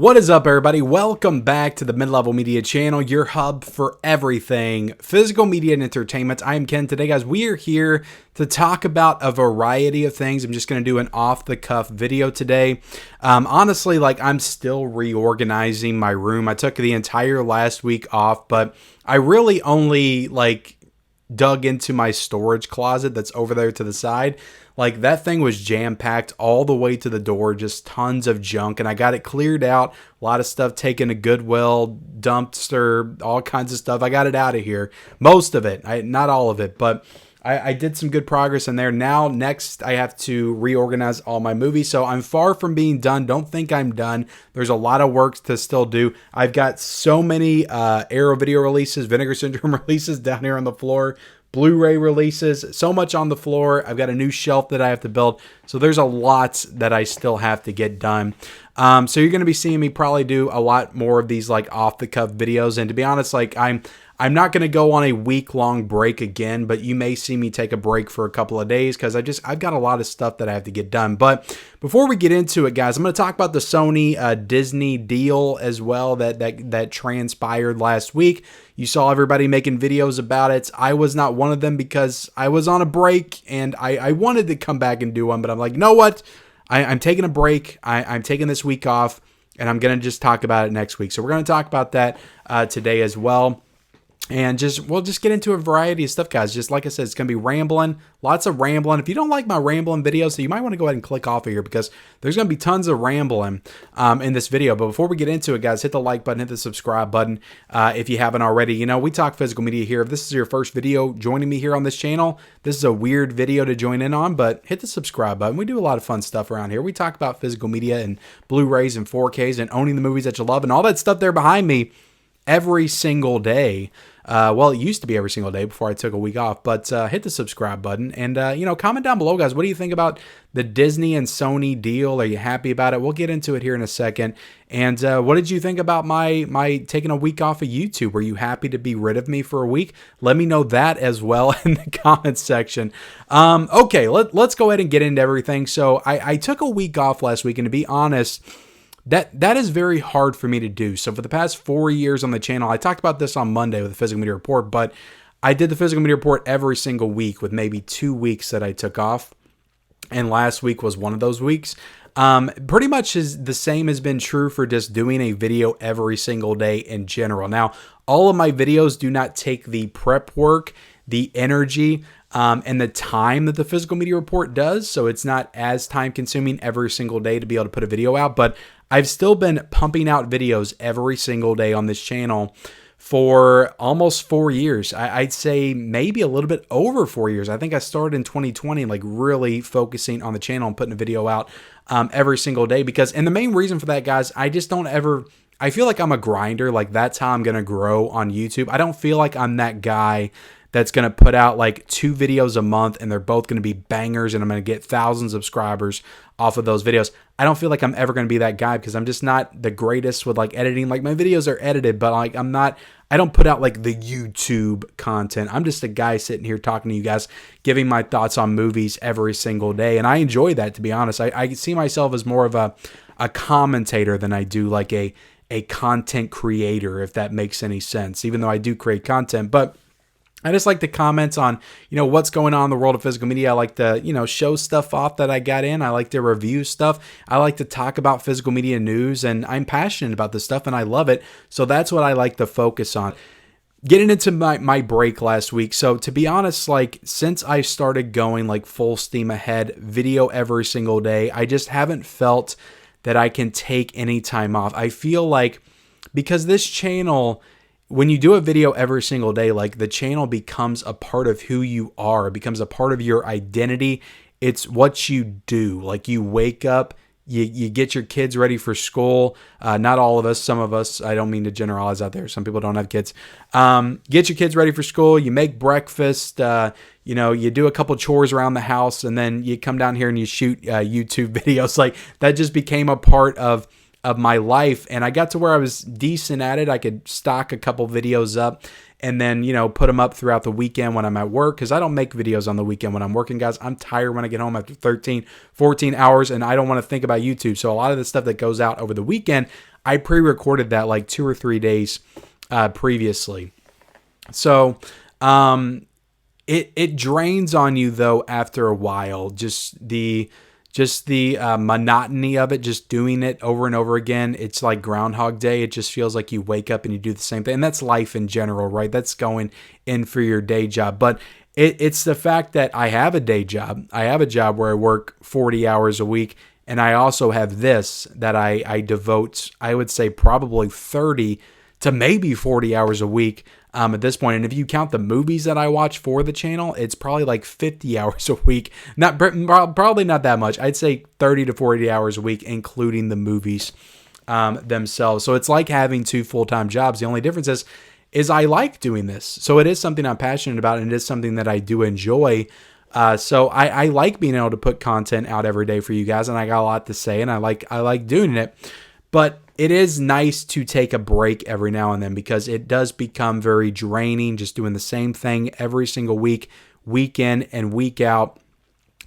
What is up, everybody? Welcome back to the Mid-Level Media channel, your hub for everything physical media and entertainment. I am Ken. Today, guys, we are here to talk about a variety of things. I'm just going to do an off-the-cuff video today. Honestly, I'm still reorganizing my room. I took the entire last week off, but I really only dug into my storage closet that's over there to the side. That thing was jam-packed all the way to the door, just tons of junk, and I got it cleared out. A lot of stuff taken to Goodwill, dumpster, all kinds of stuff. I got it out of here. Most of it, not all of it, but I did some good progress in there. Now, next, I have to reorganize all my movies, so I'm far from being done. Don't think I'm done. There's a lot of work to still do. I've got so many Arrow video releases, Vinegar Syndrome releases down here on the floor, Blu-ray releases, so much on the floor. I've got a new shelf that I have to build. So there's a lot that I still have to get done. So you're going to be seeing me probably do a lot more of these off-the-cuff videos. And to be honest, I'm not going to go on a week-long break again, but you may see me take a break for a couple of days because I've got a lot of stuff that I have to get done. But before we get into it, guys, I'm going to talk about the Sony Disney deal as well that transpired last week. You saw everybody making videos about it. I was not one of them because I was on a break and I wanted to come back and do one, but I'm like, you know what? I'm taking a break. I'm taking this week off and I'm going to just talk about it next week. So we're going to talk about that today as well. And we'll just get into a variety of stuff, guys. Just like I said, it's going to be rambling, lots of rambling. If you don't like my rambling videos, so you might want to go ahead and click off of here because there's going to be tons of rambling in this video. But before we get into it, guys, hit the like button, hit the subscribe button if you haven't already. You know, we talk physical media here. If this is your first video joining me here on this channel, this is a weird video to join in on, but hit the subscribe button. We do a lot of fun stuff around here. We talk about physical media and Blu-rays and 4Ks and owning the movies that you love and all that stuff there behind me every single day. Well, it used to be every single day before I took a week off, but hit the subscribe button and, comment down below, guys. What do you think about the Disney and Sony deal? Are you happy about it? We'll get into it here in a second. And what did you think about my taking a week off of YouTube? Were you happy to be rid of me for a week? Let me know that as well in the comments section. Okay, let's go ahead and get into everything. So I took a week off last week, and to be honest, that is very hard for me to do. So for the past 4 years on the channel, I talked about this on Monday with the Physical Media Report, but I did the Physical Media Report every single week with maybe 2 weeks that I took off. And last week was one of those weeks. Pretty much the same has been true for just doing a video every single day in general. Now, all of my videos do not take the prep work, the energy, and the time that the Physical Media Report does. So it's not as time consuming every single day to be able to put a video out, but I've still been pumping out videos every single day on this channel for almost 4 years. I'd say maybe a little bit over 4 years. I think I started in 2020, really focusing on the channel and putting a video out every single day and the main reason for that, guys, I feel like I'm a grinder. That's how I'm going to grow on YouTube. I don't feel like I'm that guy that's going to put out 2 videos a month and they're both going to be bangers and I'm going to get thousands of subscribers off of those videos. I don't feel like I'm ever going to be that guy because I'm just not the greatest with editing. My videos are edited, but I don't put out the YouTube content. I'm just a guy sitting here talking to you guys, giving my thoughts on movies every single day. And I enjoy that, to be honest. I see myself as more of a commentator than I do a content creator, if that makes any sense, even though I do create content. But I just like to comment on, what's going on in the world of physical media. I like to, show stuff off that I got in. I like to review stuff. I like to talk about physical media news, and I'm passionate about this stuff and I love it. So that's what I like to focus on. Getting into my break last week. So to be honest, since I started going full steam ahead, video every single day, I just haven't felt that I can take any time off. I feel because this channel, when you do a video every single day, the channel becomes a part of who you are. It becomes a part of your identity. It's what you do. You wake up, you get your kids ready for school. Not all of us, some of us, I don't mean to generalize out there. Some people don't have kids. Get your kids ready for school. You make breakfast. You do a couple chores around the house, and then you come down here and you shoot YouTube videos. That just became a part of my life, and I got to where I was decent at it. I could stock a couple videos up and then, put them up throughout the weekend when I'm at work, because I don't make videos on the weekend when I'm working, guys. I'm tired when I get home after 13, 14 hours, and I don't want to think about YouTube. So a lot of the stuff that goes out over the weekend, I pre-recorded that like 2 or 3 days previously. So it drains on you, though, after a while, just the monotony of it, just doing it over and over again. It's like Groundhog Day. It just feels like you wake up and you do the same thing. And that's life in general, right? That's going in for your day job. But it's the fact that I have a day job. I have a job where I work 40 hours a week. And I also have this that I devote, I would say, probably 30 to maybe 40 hours a week at this point. And if you count the movies that I watch for the channel, it's probably like 50 hours a week. Probably not that much. I'd say 30 to 40 hours a week, including the movies themselves. So it's like having 2 full-time jobs. The only difference is I like doing this. So it is something I'm passionate about, and it is something that I do enjoy. So I like being able to put content out every day for you guys, and I got a lot to say, and I like doing it. But it is nice to take a break every now and then, because it does become very draining just doing the same thing every single week, week in and week out.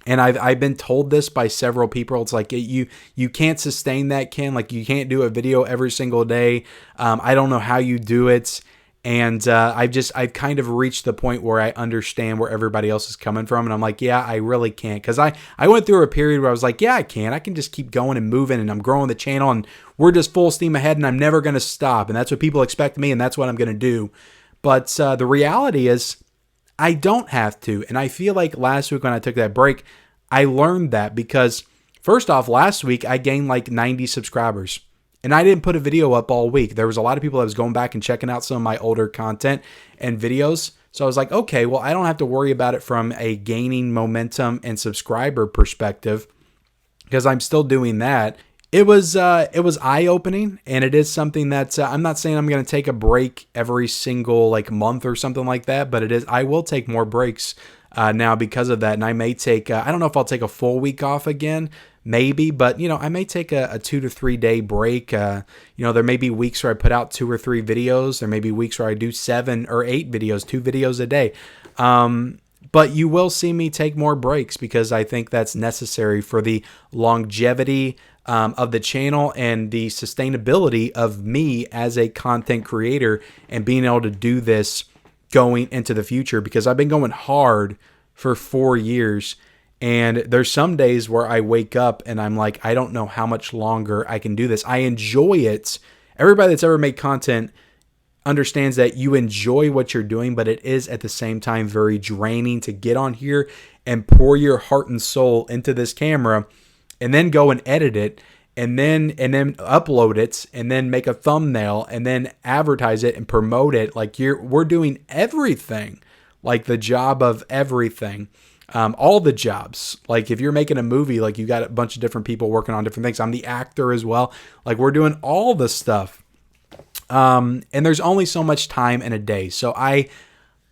And I've been told this by several people. It's like, you can't sustain that, Ken. Like, you can't do a video every single day. I don't know how you do it. And I've kind of reached the point where I understand where everybody else is coming from. And I'm like, yeah, I really can't. Because I went through a period where I was like, yeah, I can. I can just keep going and moving, and I'm growing the channel, and we're just full steam ahead, and I'm never going to stop. And that's what people expect of me, and that's what I'm going to do. But the reality is I don't have to. And I feel like last week when I took that break, I learned that, because first off, last week I gained like 90 subscribers. And I didn't put a video up all week. There was a lot of people that was going back and checking out some of my older content and videos. So I was like, okay, well, I don't have to worry about it from a gaining momentum and subscriber perspective, because I'm still doing that. It was eye-opening, and it is something that I'm not saying I'm going to take a break every single like month or something like that, but I will take more breaks now because of that. And I may take, I don't know if I'll take a full week off again, maybe, but I may take a 2 to 3 day break. There may be weeks where I put out 2 or 3 videos. There may be weeks where I do 7 or 8 videos, 2 videos a day. But you will see me take more breaks, because I think that's necessary for the longevity of the channel and the sustainability of me as a content creator, and being able to do this going into the future, because I've been going hard for 4 years. And there's some days where I wake up and I'm like, I don't know how much longer I can do this. I enjoy it. Everybody that's ever made content understands that you enjoy what you're doing, but it is at the same time very draining to get on here and pour your heart and soul into this camera, and then go and edit it, and then upload it, and then make a thumbnail, and then advertise it and promote it. Like, we're doing everything, like the job of everything. All the jobs. Like, if you're making a movie, like, you got a bunch of different people working on different things. I'm the actor as well. Like, we're doing all the stuff. And there's only so much time in a day. So I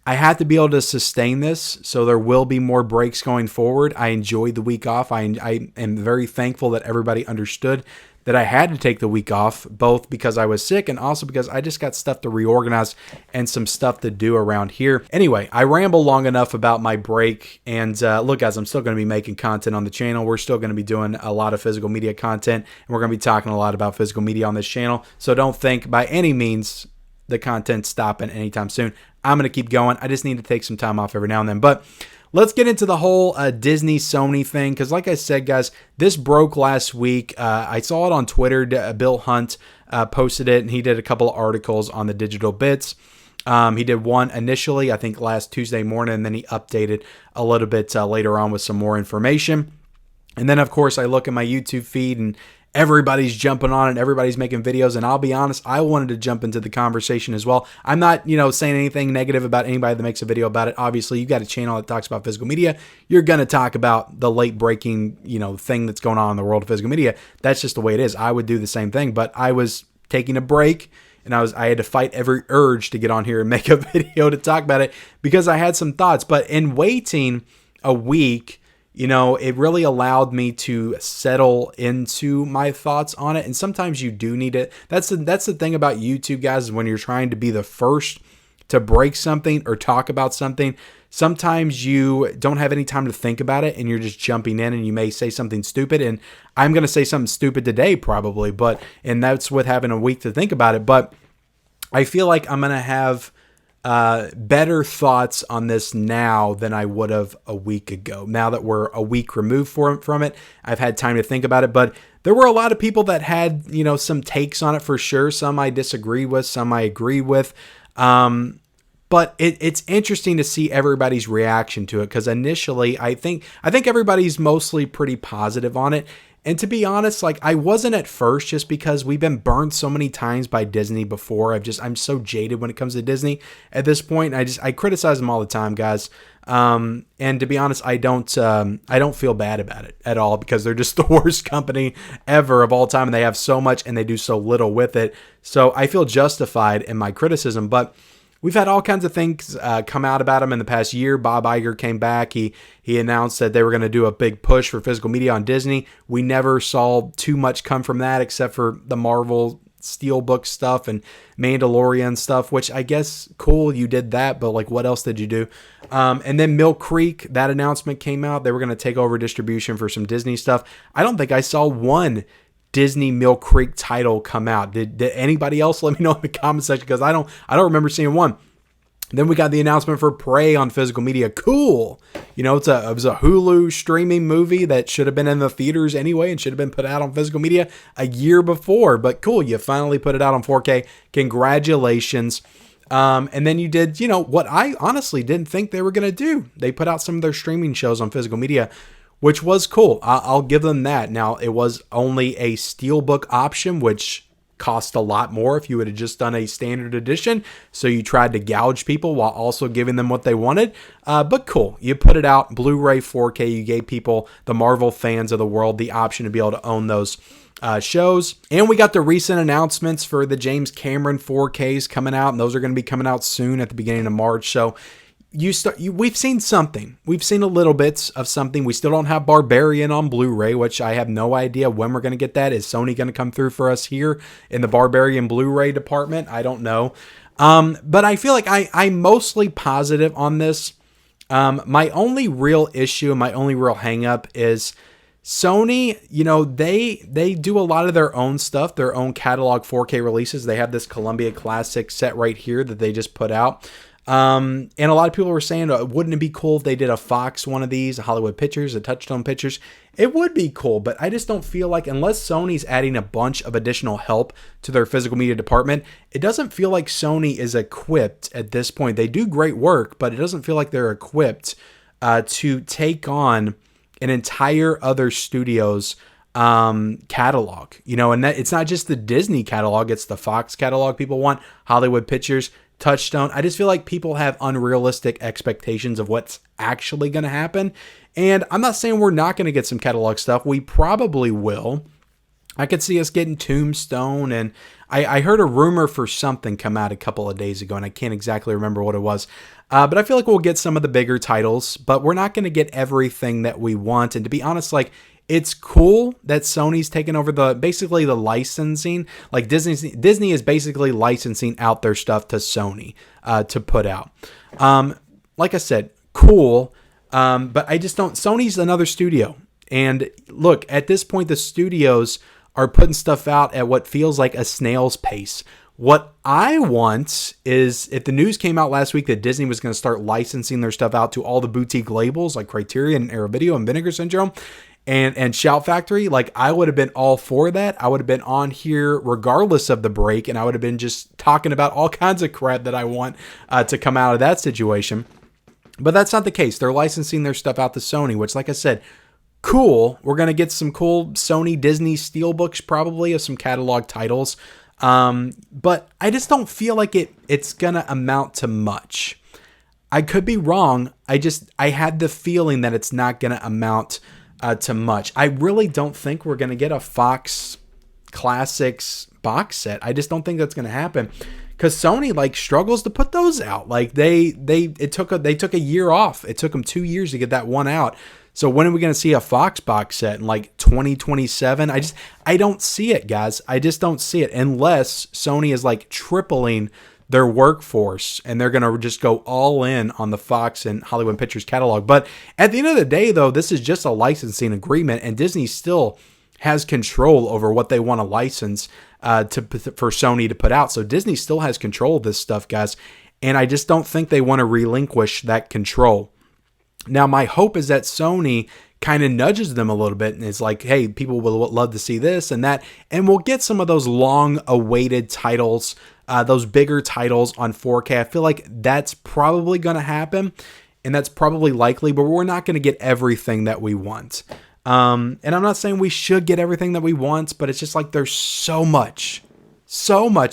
have to be able to sustain this. So there will be more breaks going forward. I enjoyed the week off. I am very thankful that everybody understood that I had to take the week off, both because I was sick and also because I just got stuff to reorganize and some stuff to do around here. Anyway, I ramble long enough about my break. And look, guys, I'm still going to be making content on the channel. We're still going to be doing a lot of physical media content, and we're going to be talking a lot about physical media on this channel. So don't think by any means the content's stopping anytime soon. I'm going to keep going. I just need to take some time off every now and then. But let's get into the whole Disney Sony thing, because like I said, guys, this broke last week. I saw it on Twitter. Bill Hunt posted it, and he did a couple of articles on the digital bits. He did one initially, I think last Tuesday morning, and then he updated a little bit later on with some more information. And then, of course, I look at my YouTube feed, and everybody's jumping on it. Everybody's making videos. And I'll be honest, I wanted to jump into the conversation as well. I'm not, saying anything negative about anybody that makes a video about it. Obviously, you got a channel that talks about physical media. You're going to talk about the late breaking, thing that's going on in the world of physical media. That's just the way it is. I would do the same thing, but I was taking a break, and I had to fight every urge to get on here and make a video to talk about it, because I had some thoughts. But in waiting a week, it really allowed me to settle into my thoughts on it. And sometimes you do need it. That's the thing about YouTube, guys, is when you're trying to be the first to break something or talk about something, sometimes you don't have any time to think about it and you're just jumping in and you may say something stupid. And I'm going to say something stupid today probably, and that's with having a week to think about it. But I feel like I'm going to have better thoughts on this now than I would have a week ago. Now that we're a week removed from it, I've had time to think about it. But there were a lot of people that had, some takes on it for sure. Some I disagree with, some I agree with. But it's interesting to see everybody's reaction to it, because initially I think everybody's mostly pretty positive on it. And to be honest, like, I wasn't at first, just because we've been burned so many times by Disney before. I'm so jaded when it comes to Disney at this point. I criticize them all the time, guys. And to be honest, I don't feel bad about it at all, because they're just the worst company ever of all time, and they have so much and they do so little with it. So I feel justified in my criticism. But we've had all kinds of things come out about him in the past year. Bob Iger came back. He announced that they were going to do a big push for physical media on Disney. We never saw too much come from that, except for the Marvel Steelbook stuff and Mandalorian stuff, which I guess, cool, you did that, but like, what else did you do? And then Mill Creek, that announcement came out. They were going to take over distribution for some Disney stuff. I don't think I saw one Disney Mill Creek title come out. Did anybody else? Let me know in the comment section, because I don't remember seeing one. Then we got the announcement for Prey on physical media. Cool. It was a Hulu streaming movie that should have been in the theaters anyway and should have been put out on physical media a year before. But cool, you finally put it out on 4K. Congratulations. And then you did, what I honestly didn't think they were going to do. They put out some of their streaming shows on physical media, which was cool. I'll give them that. Now, it was only a Steelbook option, which cost a lot more if you would have just done a standard edition. So you tried to gouge people while also giving them what they wanted. But cool. You put it out Blu-ray 4K. You gave people, the Marvel fans of the world, the option to be able to own those shows. And we got the recent announcements for the James Cameron 4Ks coming out, and those are going to be coming out soon at the beginning of March. So we've seen something. We've seen a little bits of something. We still don't have Barbarian on Blu-ray, which I have no idea when we're going to get that. Is Sony going to come through for us here in the Barbarian Blu-ray department? I don't know. But I feel like I'm mostly positive on this. My only real issue, my only real hang-up is Sony, they do a lot of their own stuff, their own catalog 4K releases. They have this Columbia Classic set right here that they just put out. And a lot of people were saying, wouldn't it be cool if they did a Fox one of these, a Hollywood Pictures, a Touchstone Pictures? It would be cool, but I just don't feel like, unless Sony's adding a bunch of additional help to their physical media department, it doesn't feel like Sony is equipped at this point. They do great work, but it doesn't feel like they're equipped to take on an entire other studio's catalog, and that it's not just the Disney catalog, it's the Fox catalog people want, Hollywood Pictures, Touchstone. I just feel like people have unrealistic expectations of what's actually going to happen. And I'm not saying we're not going to get some catalog stuff. We probably will. I could see us getting Tombstone, and I heard a rumor for something come out a couple of days ago, and I can't exactly remember what it was. But I feel like we'll get some of the bigger titles, but we're not going to get everything that we want. And to be honest, like, it's cool that Sony's taken over basically the licensing. Like Disney is basically licensing out their stuff to Sony to put out. Like I said, cool. But I just don't. Sony's another studio, and look, at this point, the studios are putting stuff out at what feels like a snail's pace. What I want is, if the news came out last week that Disney was going to start licensing their stuff out to all the boutique labels like Criterion, Arrow Video, and Vinegar Syndrome, and Shout Factory, like, I would have been all for that. I would have been on here regardless of the break, and I would have been just talking about all kinds of crap that I want to come out of that situation. But that's not the case. They're licensing their stuff out to Sony, which, like I said, cool. We're going to get some cool Sony Disney Steelbooks probably of some catalog titles. But I just don't feel like it's going to amount to much. I could be wrong. I had the feeling that it's not going to amount to much. I really don't think we're going to get a Fox Classics box set. I just don't think that's going to happen, because Sony like struggles to put those out. Like they took a year off. It took them 2 years to get that one out. So when are we going to see a Fox box set in like 2027? I don't see it, guys. I just don't see it unless Sony is like tripling their workforce, and they're going to just go all in on the Fox and Hollywood Pictures catalog. But at the end of the day, though, this is just a licensing agreement, and Disney still has control over what they want to license for Sony to put out. So Disney still has control of this stuff, guys, and I just don't think they want to relinquish that control. Now, my hope is that Sony kind of nudges them a little bit and it's like, hey, people will love to see this and that, and we'll get some of those long-awaited titles, those bigger titles on 4K. I feel like that's probably going to happen, and that's probably likely, but we're not going to get everything that we want. And I'm not saying we should get everything that we want, but it's just like there's so much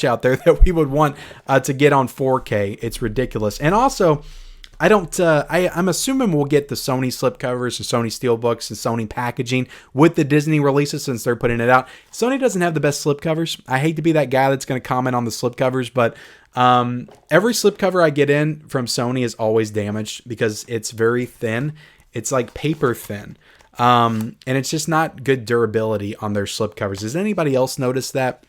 out there that we would want to get on 4K. It's ridiculous. And also, I'm assuming we'll get the Sony slipcovers and Sony steelbooks and Sony packaging with the Disney releases since they're putting it out. Sony doesn't have the best slipcovers. I hate to be that guy that's going to comment on the slipcovers, but every slipcover I get in from Sony is always damaged because it's very thin. It's like paper thin. And it's just not good durability on their slipcovers. Does anybody else notice that?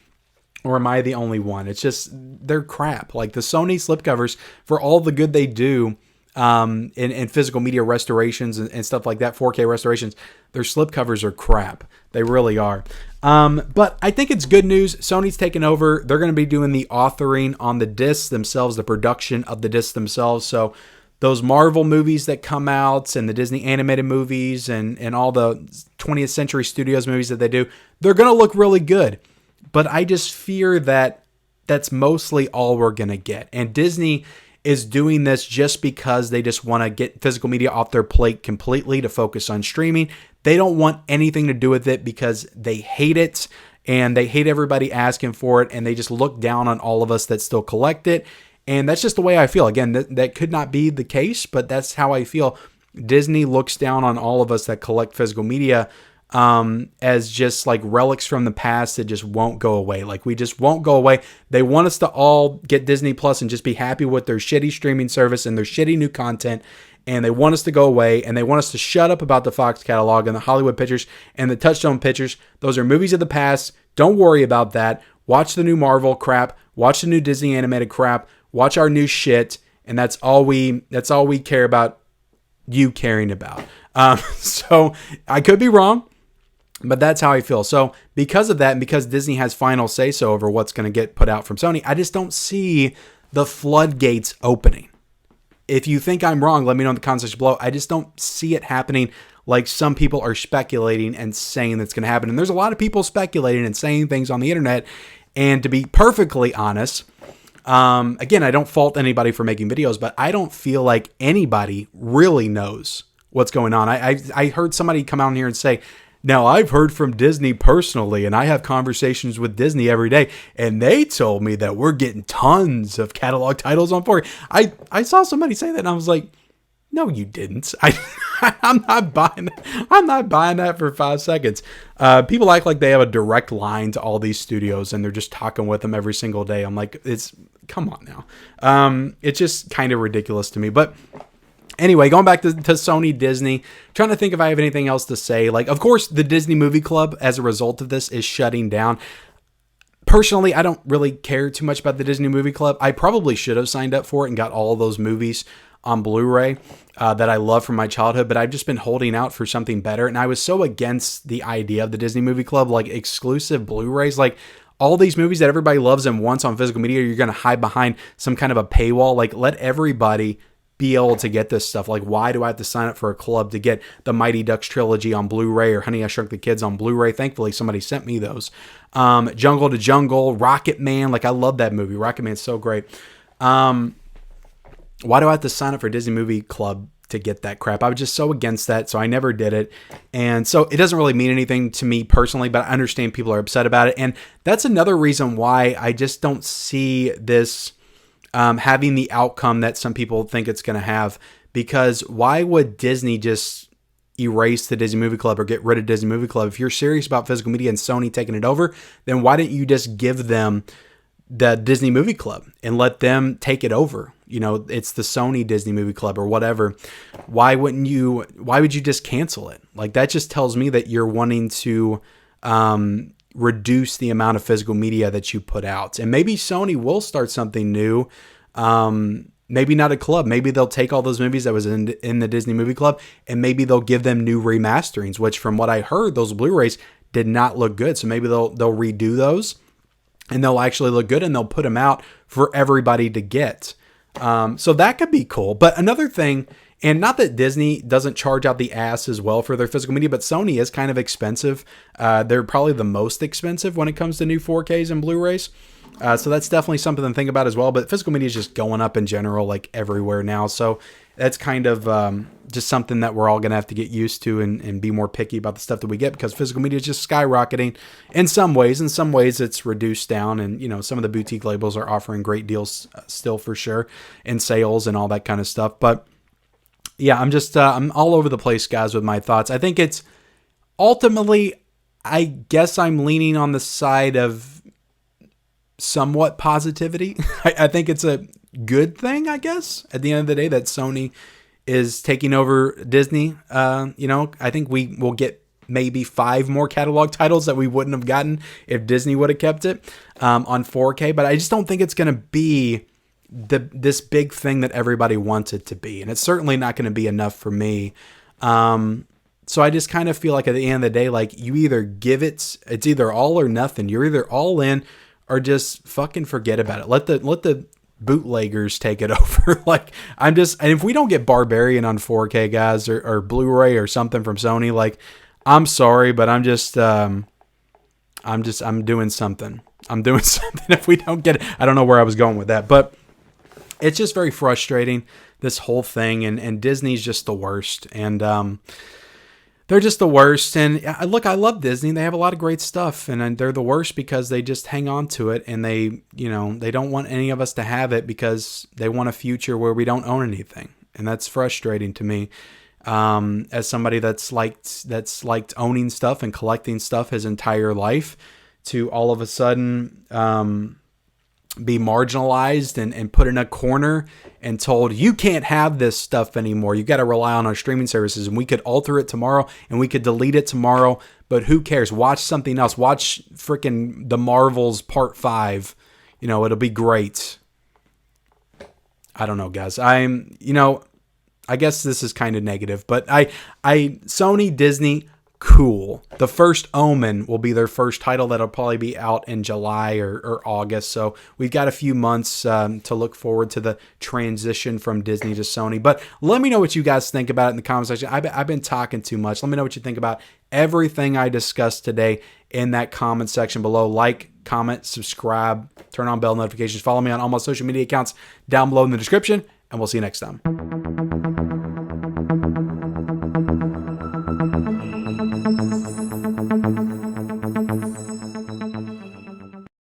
Or am I the only one? It's just, they're crap. Like the Sony slipcovers, for all the good they do, in physical media restorations and stuff like that, 4K restorations, their slipcovers are crap. They really are. But I think it's good news. Sony's taken over. They're going to be doing the authoring on the discs themselves, the production of the discs themselves. So those Marvel movies that come out and the Disney animated movies and all the 20th Century Studios movies that they do, they're going to look really good. But I just fear that that's mostly all we're going to get. And Disney is doing this just because they just want to get physical media off their plate completely to focus on streaming. They don't want anything to do with it because they hate it and they hate everybody asking for it, and they just look down on all of us that still collect it. And that's just the way I feel. Again, that could not be the case, but that's how I feel. Disney looks down on all of us that collect physical media as just like relics from the past that just won't go away. Like we just won't go away. They want us to all get Disney Plus and just be happy with their shitty streaming service and their shitty new content. And they want us to go away, and they want us to shut up about the Fox catalog and the Hollywood Pictures and the Touchstone Pictures. Those are movies of the past. Don't worry about that. Watch the new Marvel crap. Watch the new Disney animated crap. Watch our new shit. And that's all we care about you caring about. So I could be wrong, but that's how I feel. So because of that, and because Disney has final say-so over what's going to get put out from Sony, I just don't see the floodgates opening. If you think I'm wrong, let me know in the comment section below. I just don't see it happening like some people are speculating and saying that's going to happen. And there's a lot of people speculating and saying things on the internet. And to be perfectly honest, again, I don't fault anybody for making videos, but I don't feel like anybody really knows what's going on. I heard somebody come out here and say, now, I've heard from Disney personally, and I have conversations with Disney every day, and they told me that we're getting tons of catalog titles on 4K. I saw somebody say that, and I was like, no, you didn't. I'm not buying that. I'm not buying that for 5 seconds. People act like they have a direct line to all these studios, and they're just talking with them every single day. I'm like, come on now. It's just kind of ridiculous to me, but anyway, going back to Sony Disney, trying to think if I have anything else to say. Like, of course, the Disney Movie Club, as a result of this, is shutting down. Personally, I don't really care too much about the Disney Movie Club. I probably should have signed up for it and got all those movies on Blu-ray that I love from my childhood, but I've just been holding out for something better. And I was so against the idea of the Disney Movie Club, like exclusive Blu-rays, like all these movies that everybody loves and wants on physical media, you're going to hide behind some kind of a paywall. Like, let everybody be able to get this stuff. Like, why do I have to sign up for a club to get the Mighty Ducks trilogy on Blu-ray or Honey, I Shrunk the Kids on Blu-ray? Thankfully, somebody sent me those. Jungle to Jungle, Rocket Man. Like, I love that movie. Rocket Man's so great. Why do I have to sign up for Disney Movie Club to get that crap? I was just so against that, so I never did it. And so it doesn't really mean anything to me personally, but I understand people are upset about it. And that's another reason why I just don't see this having the outcome that some people think it's going to have. Because why would Disney just erase the Disney Movie Club or get rid of Disney Movie Club? If you're serious about physical media and Sony taking it over, then why didn't you just give them the Disney Movie Club and let them take it over? You know, it's the Sony Disney Movie Club or whatever. Why would you just cancel it? Like, that just tells me that you're wanting to reduce the amount of physical media that you put out. And maybe Sony will start something new. Maybe not a club. Maybe they'll take all those movies that was in the Disney Movie Club, and maybe they'll give them new remasterings, which from what I heard, those Blu-rays did not look good. So maybe they'll redo those and they'll actually look good, and they'll put them out for everybody to get. So that could be cool. But another thing, and not that Disney doesn't charge out the ass as well for their physical media, but Sony is kind of expensive. They're probably the most expensive when it comes to new 4Ks and Blu-rays. So that's definitely something to think about as well. But physical media is just going up in general, like everywhere now. So that's kind of just something that we're all going to have to get used to and be more picky about the stuff that we get, because physical media is just skyrocketing in some ways. In some ways it's reduced down, and some of the boutique labels are offering great deals still for sure, and sales and all that kind of stuff. But yeah, I'm all over the place, guys, with my thoughts. I think it's ultimately, I guess I'm leaning on the side of somewhat positivity. I think it's a good thing, I guess, at the end of the day, that Sony is taking over Disney. I think we will get maybe 5 more catalog titles that we wouldn't have gotten if Disney would have kept it on 4K. But I just don't think it's going to be this big thing that everybody wants it to be. And it's certainly not going to be enough for me. So I just kind of feel like at the end of the day, like, you either give it's either all or nothing. You're either all in or just fucking forget about it. Let the bootleggers take it over. And if we don't get Barbarian on 4K, guys, or Blu-ray or something from Sony, like, I'm sorry, but I'm doing something. I'm doing something if we don't get it. I don't know where I was going with that, but it's just very frustrating, this whole thing. And Disney's just the worst. And, they're just the worst. And look, I love Disney. They have a lot of great stuff, and they're the worst because they just hang on to it, and they don't want any of us to have it because they want a future where we don't own anything. And that's frustrating to me. As somebody that's liked owning stuff and collecting stuff his entire life, to all of a sudden, be marginalized and put in a corner and told, you can't have this stuff anymore. You got to rely on our streaming services, and we could alter it tomorrow and we could delete it tomorrow, but who cares? Watch something else. Watch freaking The Marvels Part 5. It'll be great. I don't know, guys. I guess this is kind of negative, but Sony, Disney, cool. The first Omen will be their first title that'll probably be out in July or August. So we've got a few months to look forward to the transition from Disney to Sony. But let me know what you guys think about it in the comment section. I've been talking too much. Let me know what you think about everything I discussed today in that comment section below. Like, comment, subscribe, turn on bell notifications. Follow me on all my social media accounts down below in the description, and we'll see you next time.